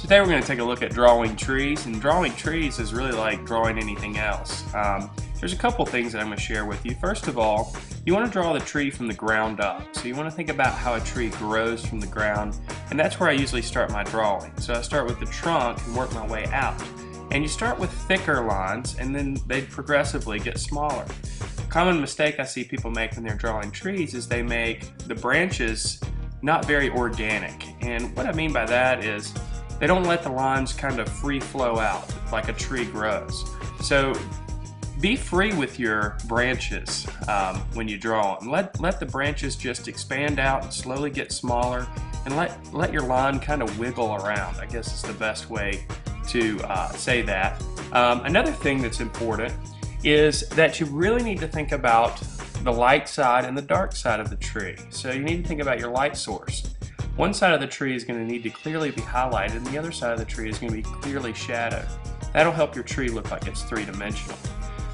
Today we're going to take a look at drawing trees, and drawing trees is really like drawing anything else. There's a couple things that I'm going to share with you. First of all, you want to draw the tree from the ground up. So you want to think about how a tree grows from the ground, and that's where I usually start my drawing. So I start with the trunk and work my way out. And you start with thicker lines, and then they progressively get smaller. A common mistake I see people make when they're drawing trees is they make the branches not very organic. And what I mean by that is they don't let the lines kind of free flow out like a tree grows. So be free with your branches when you draw them. Let the branches just expand out and slowly get smaller, and let your line kind of wiggle around. I guess is the best way to say that. Another thing that's important is that you really need to think about the light side and the dark side of the tree. So you need to think about your light source. One side of the tree is going to need to clearly be highlighted, and the other side of the tree is going to be clearly shadowed. That'll help your tree look like it's three-dimensional.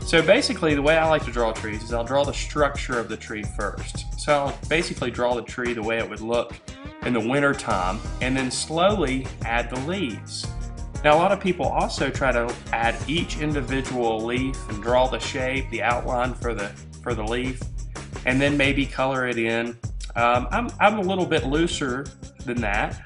So basically the way I like to draw trees is I'll draw the structure of the tree first. So I'll basically draw the tree the way it would look in the winter time, and then slowly add the leaves. Now a lot of people also try to add each individual leaf and draw the shape, the outline for the leaf, and then maybe color it in. I'm a little bit looser than that.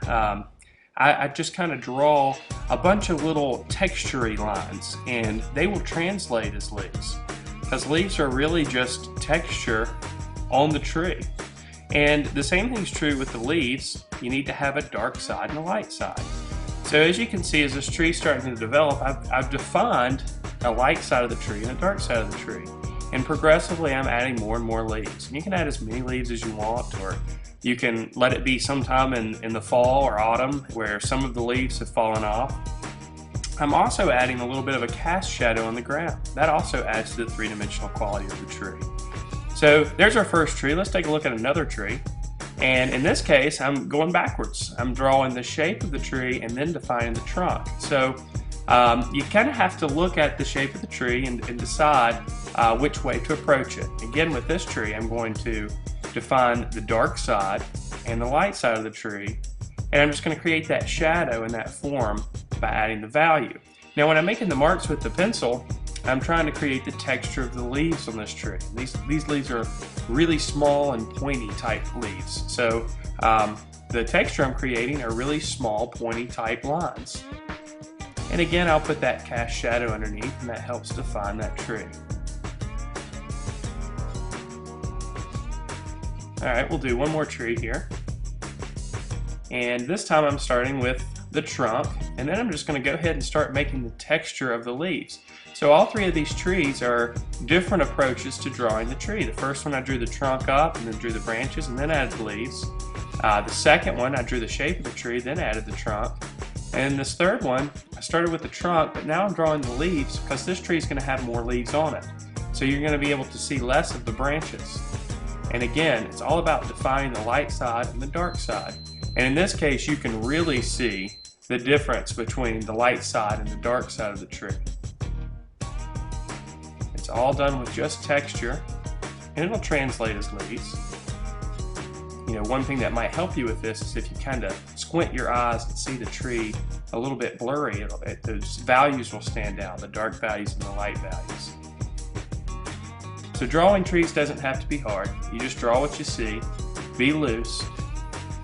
I just kind of draw a bunch of little textury lines, and they will translate as leaves, because leaves are really just texture on the tree. And the same thing is true with the leaves. You need to have a dark side and a light side. So as you can see, as this tree is starting to develop, I've defined a light side of the tree and a dark side of the tree. And progressively I'm adding more and more leaves. And you can add as many leaves as you want, or you can let it be sometime in the fall or autumn where some of the leaves have fallen off. I'm also adding a little bit of a cast shadow on the ground. That also adds to the three-dimensional quality of the tree. So there's our first tree. Let's take a look at another tree. And in this case, I'm going backwards. I'm drawing the shape of the tree and then defining the trunk. So you kind of have to look at the shape of the tree and decide which way to approach it. Again, with this tree, I'm going to define the dark side and the light side of the tree, and I'm just going to create that shadow and that form by adding the value. Now when I'm making the marks with the pencil, I'm trying to create the texture of the leaves on this tree. These leaves are really small and pointy type leaves. So the texture I'm creating are really small pointy type lines. And again, I'll put that cast shadow underneath, and that helps define that tree. Alright, we'll do one more tree here. And this time I'm starting with the trunk, and then I'm just going to go ahead and start making the texture of the leaves. So all three of these trees are different approaches to drawing the tree. The first one I drew the trunk up and then drew the branches and then added the leaves. The second one I drew the shape of the tree, then added the trunk. And this third one, I started with the trunk, but now I'm drawing the leaves because this tree is going to have more leaves on it. So you're going to be able to see less of the branches. And again, it's all about defining the light side and the dark side. And in this case, you can really see the difference between the light side and the dark side of the tree. It's all done with just texture, and it'll translate as leaves. You know, one thing that might help you with this is if you kind of squint your eyes and see the tree a little bit blurry, those values will stand out, the dark values and the light values. So drawing trees doesn't have to be hard. You just draw what you see, be loose,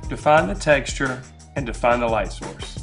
define the texture, and define the light source.